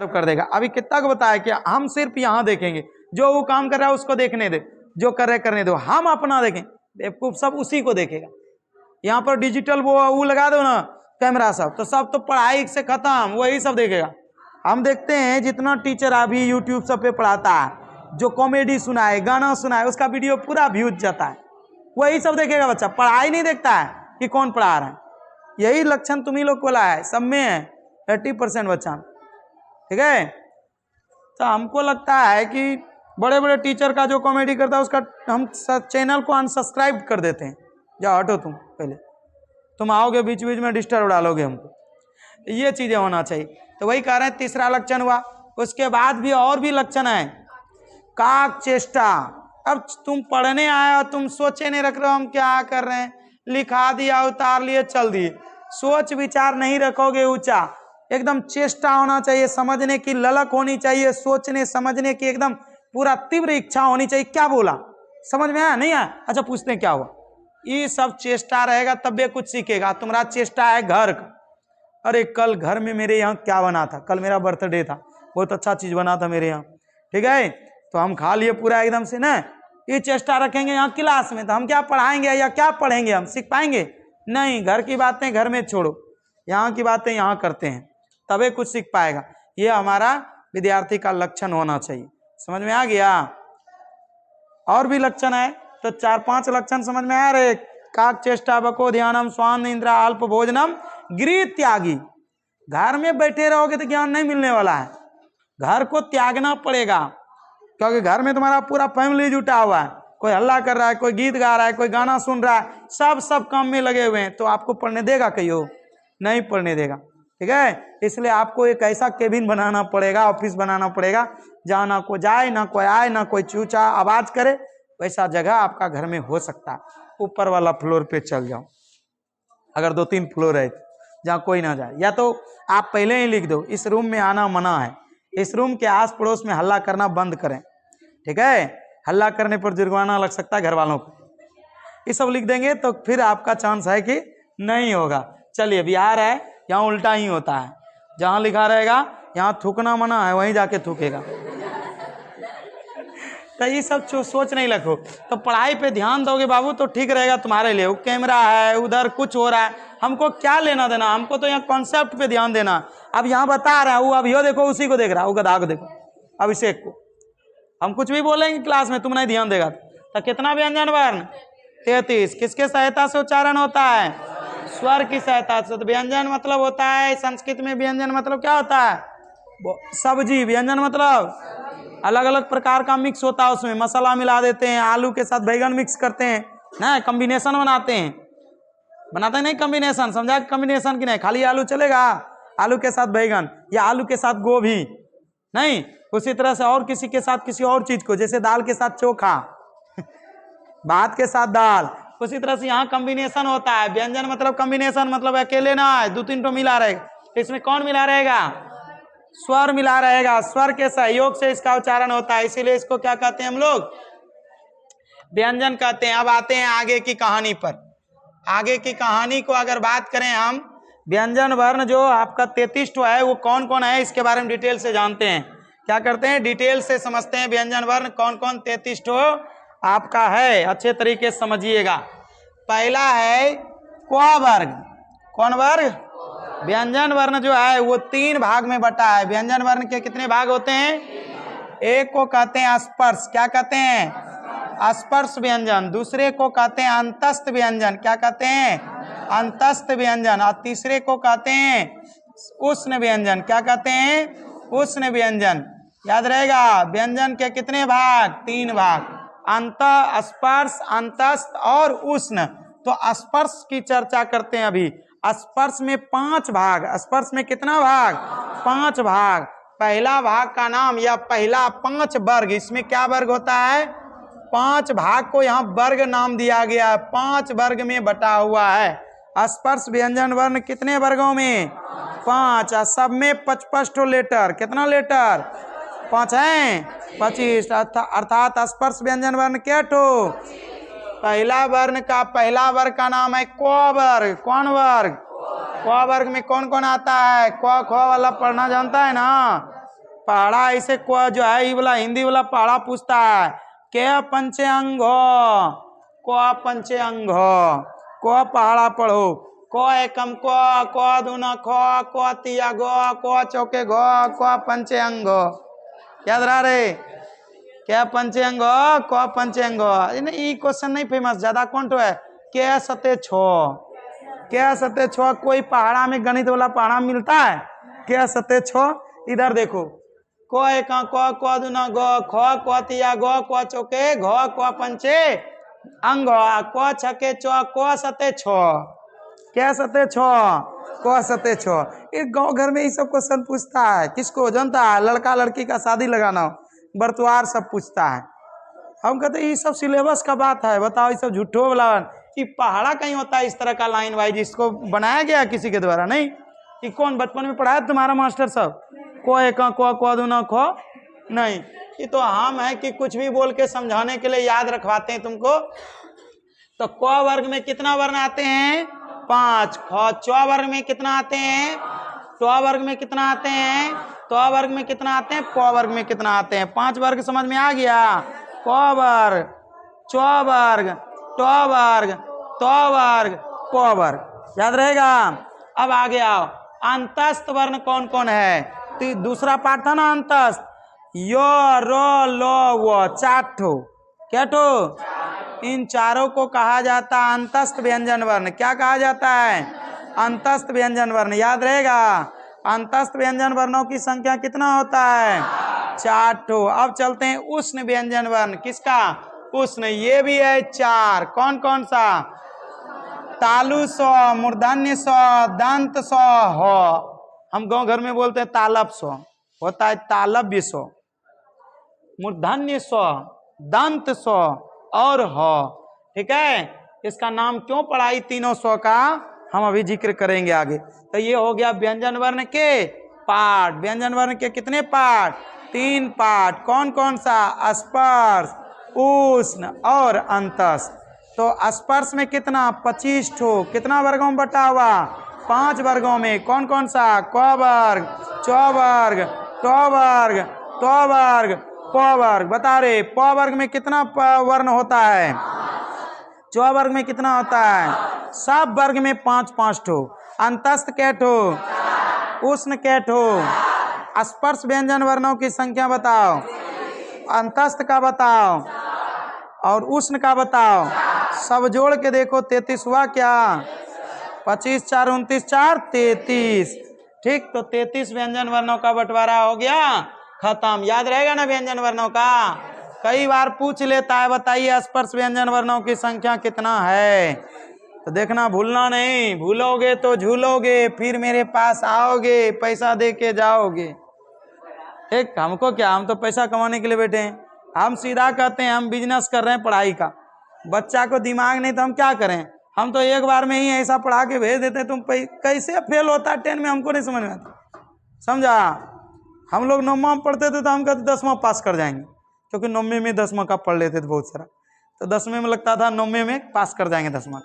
कर देगा। अभी कितना को बताया कि हम सिर्फ यहाँ देखेंगे, जो वो काम कर रहा है उसको देखने दे, जो कर रहे करने दो, हम अपना देखें। बेवकूफ सब उसी को देखेगा। यहाँ पर डिजिटल वो लगा दो ना कैमरा सब, तो सब तो पढ़ाई से खत्म, वही सब देखेगा। हम देखते हैं जितना टीचर अभी यूट्यूब सब पे पढ़ाता है, जो कॉमेडी सुनाए, गाना सुनाए, उसका वीडियो पूरा व्यूज जाता है, वही सब देखेगा बच्चा। पढ़ाई नहीं देखता है कि कौन पढ़ा रहा है। यही लक्षण तुम्ही लोग को है, सब में है 80% बच्चा, ठीक है। तो हमको लगता है कि बड़े बड़े टीचर का जो कॉमेडी करता है उसका हम चैनल को अनसब्सक्राइब कर देते हैं। जाओ हटो, पहले तुम आओगे बीच बीच में डिस्टर्ब डालोगे हमको, ये चीजें होना चाहिए। तो वही कह रहे हैं, तीसरा लक्षण हुआ। उसके बाद भी और भी लक्षण है, काक चेष्टा। अब तुम पढ़ने आए हो, तुम सोचे नहीं रख रहे हो हम क्या कर रहे हैं, लिखा दिया, उतार लिए, चल दिए, सोच विचार नहीं रखोगे ऊंचा, एकदम चेष्टा होना चाहिए, समझने की ललक होनी चाहिए, सोचने समझने की एकदम पूरा तीव्र इच्छा होनी चाहिए। क्या बोला, समझ में आया नहीं आया, अच्छा पूछते क्या हुआ, ये सब चेष्टा रहेगा तब भी कुछ सीखेगा। तुम्हारा चेष्टा है घर का, अरे कल घर में मेरे यहाँ क्या बना था, कल मेरा बर्थडे था, बहुत अच्छा चीज बना था मेरे यहाँ, ठीक है, तो हम खा लिए पूरा एकदम से ना, ये चेष्टा रखेंगे यहाँ क्लास में, तो हम क्या पढ़ाएंगे या क्या पढ़ेंगे, हम सीख पाएंगे नहीं। घर की बातें घर में छोड़ो, यहाँ की बातें यहाँ करते हैं, तबे कुछ सीख पाएगा। ये हमारा विद्यार्थी का लक्षण होना चाहिए। समझ में आ गया। और भी लक्षण है, तो 4-5 लक्षण समझ में आ रहे। काक चेष्टा, बको ध्यानम, स्वान इंद्रा, अल्प भोजनम, गृह त्यागी। घर में बैठे रहोगे तो ज्ञान नहीं मिलने वाला है, घर को त्यागना पड़ेगा, क्योंकि घर में तुम्हारा पूरा फैमिली जुटा हुआ है, कोई हल्ला कर रहा है, कोई गीत गा रहा है, कोई गाना सुन रहा है, सब काम में लगे हुए हैं, तो आपको पढ़ने देगा कहियो, नहीं पढ़ने देगा, ठीक है। इसलिए आपको एक ऐसा केबिन बनाना पड़ेगा, ऑफिस बनाना पड़ेगा, जहाँ ना कोई जाए, ना कोई आए, ना कोई चूचा आवाज करे, वैसा जगह आपका घर में हो सकता है। ऊपर वाला फ्लोर पे चल जाओ, अगर 2-3 फ्लोर है जहाँ कोई ना जाए, या तो आप पहले ही लिख दो इस रूम में आना मना है, इस रूम के आस पड़ोस में हल्ला करना बंद करें, ठीक है, हल्ला करने पर जुर्माना लग सकता है घर वालों को, ये सब लिख देंगे तो फिर आपका चांस है कि नहीं होगा। चलिए, बिहार है, यहाँ उल्टा ही होता है, जहाँ लिखा रहेगा यहाँ थूकना मना है, वहीं जाके थूकेगा। तो ये सब सोच नहीं रखो, तो पढ़ाई पे ध्यान दोगे बाबू तो ठीक रहेगा तुम्हारे लिए। वो कैमरा है, उधर कुछ हो रहा है, हमको क्या लेना देना, हमको तो यहाँ कॉन्सेप्ट पे ध्यान देना। अब यहाँ बता रहा है वो, अब यो देखो उसी को देख रहा है, वो गधा को देखो, अभिषेक को। हम कुछ भी बोलेंगे क्लास में, तुम नहीं ध्यान देगा तो कितना व्यंजन वर्ण 33 किसके सहायता से उच्चारण होता है, स्वर की सहायता से। तो व्यंजन मतलब होता है संस्कृत में, व्यंजन मतलब क्या होता है, सब्जी। व्यंजन मतलब अलग अलग प्रकार का मिक्स होता है, उसमें मसाला मिला देते हैं, आलू के साथ बैगन मिक्स करते हैं ना, कॉम्बिनेशन बनाते हैं, बनाते नहीं कॉम्बिनेशन, समझा कॉम्बिनेशन की नहीं, खाली आलू चलेगा, आलू के साथ बैगन या आलू के साथ गोभी नहीं, उसी तरह से और किसी के साथ किसी और चीज को, जैसे दाल के साथ चोखा भात के साथ दाल, उसी तरह से यहाँ कॉम्बिनेशन होता है। व्यंजन मतलब कॉम्बिनेशन, मतलब अकेले ना है, 2-3 मिला रहेगा। इसमें कौन मिला रहेगा, स्वर मिला रहेगा, स्वर के सहयोग से इसका उच्चारण होता है, इसीलिए इसको क्या कहते हैं हम लोग, व्यंजन कहते हैं। अब आते हैं आगे की कहानी पर। आगे की कहानी को अगर बात करें हम, व्यंजन वर्ण जो आपका 33 है वो कौन कौन है, इसके बारे में डिटेल से जानते हैं। क्या करते हैं, डिटेल से समझते हैं व्यंजन वर्ण कौन कौन 33 आपका है, अच्छे तरीके से समझिएगा। पहला है क वर्ग। कौन वर्ग, व्यंजन वर्ण जो है वो 3 भाग में बटा है। व्यंजन वर्ण के कितने भाग होते हैं, एक को कहते हैं स्पर्श, क्या कहते हैं, स्पर्श व्यंजन। दूसरे को कहते हैं अंतस्थ व्यंजन, क्या कहते हैं, अंतस्थ व्यंजन। और तीसरे को कहते हैं उष्ण व्यंजन, क्या कहते हैं, उष्ण व्यंजन। याद रहेगा, व्यंजन के कितने भाग, 3 भाग, अंत, स्पर्श, अंतस्थ और उष्ण। तो स्पर्श की चर्चा करते हैं अभी। स्पर्श में 5 भाग, स्पर्श में कितना भाग, 5 भाग। पहला भाग का नाम या पहला 5 वर्ग, इसमें क्या वर्ग होता है, 5 भाग को यहाँ वर्ग नाम दिया गया है, 5 वर्ग में बटा हुआ है। स्पर्श व्यंजन वर्ण कितने वर्गों में, 5, सब में 55 लेटर, कितना लेटर, 5 हैं 25, अर्थात स्पर्श व्यंजन वर्ण क्या ठो, पहला वर्ण का पहला वर्ग का नाम है क वर्ग। कौन वर्ग, क वर्ग में कौन कौन आता है, क ख वाला पढ़ना जानता है ना, पहाड़ा ऐसे को जो है ये वाला हिंदी वाला पहाड़ा पूछता है के पंचे अंग को पंचे अंग को पहाड़ा पढ़ो को एकम को दूना को तिया को चौके को पंचे अंग याद रहा रे क्या पंचे अंग को पंचे अंग ये क्वेश्चन नहीं फेमस ज्यादा कौन तो है क्या सते छो कोई पहाड़ा में गणित वाला पहाड़ा मिलता है क्या सते छो इधर देखो को एका को दूना को तिया को चौके को पंचे अंग को छके चो को सते छो क्या सते छो को सते छो। इस गांव घर में ये सब क्वेश्चन पूछता है किसको जानता है लड़का लड़की का शादी लगाना हो बर्तवार सब पूछता है। हम कहते ये सब सिलेबस का बात है बताओ ये सब झूठो वाला कि पहाड़ा कहीं होता है इस तरह का लाइन वाइज इसको बनाया गया किसी के द्वारा नहीं। ये कौन बचपन में पढ़ाया तुम्हारा मास्टर सब को एका को दूना खो नहीं ये तो हम है कि कुछ भी बोल के समझाने के लिए याद रखवाते हैं तुमको। तो क वर्ग में कितना वर्ण आते हैं 5 च वर्ग में कितना आते हैं ट वर्ग में कितना आते हैं त वर्ग में कितना आते हैं प वर्ग में कितना आते हैं 5 वर्ग समझ में आ गया क वर्ग च वर्ग ट वर्ग त वर्ग प वर्ग याद रहेगा। अब आगे आओ अंतस्थ वर्ण कौन कौन है तो दूसरा पार्ट था ना अंतस्थ यो रो लो वो 4 ठो क्या ठो इन चारों को कहा जाता है अंतस्थ व्यंजन वर्ण। क्या कहा जाता है अंतस्थ व्यंजन वर्ण याद रहेगा। अंतस्थ व्यंजन वर्णों की संख्या कितना होता है 4 ठो। अब चलते हैं उष्ण व्यंजन वर्ण किसका उष्ण ये भी है 4 कौन कौन सा तालु सो मूर्धन्य सो दंत सो हो हम गांव घर में बोलते हैं तालब सो होता है तालव्य सो मूर्धन्य सो दंत सो और हो ठीक है। इसका नाम क्यों पड़ा तीनों सौ का हम अभी जिक्र करेंगे आगे। तो ये हो गया व्यंजन वर्ण के पाठ। व्यंजन वर्ण के कितने पाठ 3 पाठ कौन कौन सा स्पर्श उष्ण और अंतस्थ। तो स्पर्श में कितना 25 ठो कितना वर्गों में बटा हुआ 5 वर्गों में कौन कौन सा क वर्ग च वर्ग ट वर्ग त वर्ग प वर्ग बता रहे प वर्ग में कितना वर्ण होता है च वर्ग में कितना होता है सब वर्ग में 5-5 ठो। अंतस्थ कै ठो उष्ण कै ठो स्पर्श व्यंजन वर्णों की संख्या बताओ अंतस्थ का बताओ और उष्ण का बताओ सब जोड़ के देखो 33 हुआ क्या 25 4 29 4 33 ठीक। तो 33 व्यंजन वर्णों का बंटवारा हो गया खत्म। याद रहेगा ना व्यंजन वर्णों का कई बार पूछ लेता है बताइए स्पर्श व्यंजन वर्णों की संख्या कितना है। तो देखना भूलना नहीं भूलोगे तो झूलोगे फिर मेरे पास आओगे पैसा दे के जाओगे। ठीक हमको क्या हम तो पैसा कमाने के लिए बैठे हैं। हम सीधा कहते हैं हम बिजनेस कर रहे हैं पढ़ाई का। बच्चा को दिमाग नहीं तो हम क्या करें हम तो एक बार में ही ऐसा पढ़ा के भेज देते हैं तुम कैसे फेल होता है 10 में हमको नहीं समझ में आता समझा। हम लोग 9वां में पढ़ते थे तो हम कहते 10वां पास कर जाएंगे क्योंकि 9वीं में 10वां का पढ़ लेते थे बहुत सारा। तो 10वें में लगता था 9वें में पास कर जाएंगे 10वां।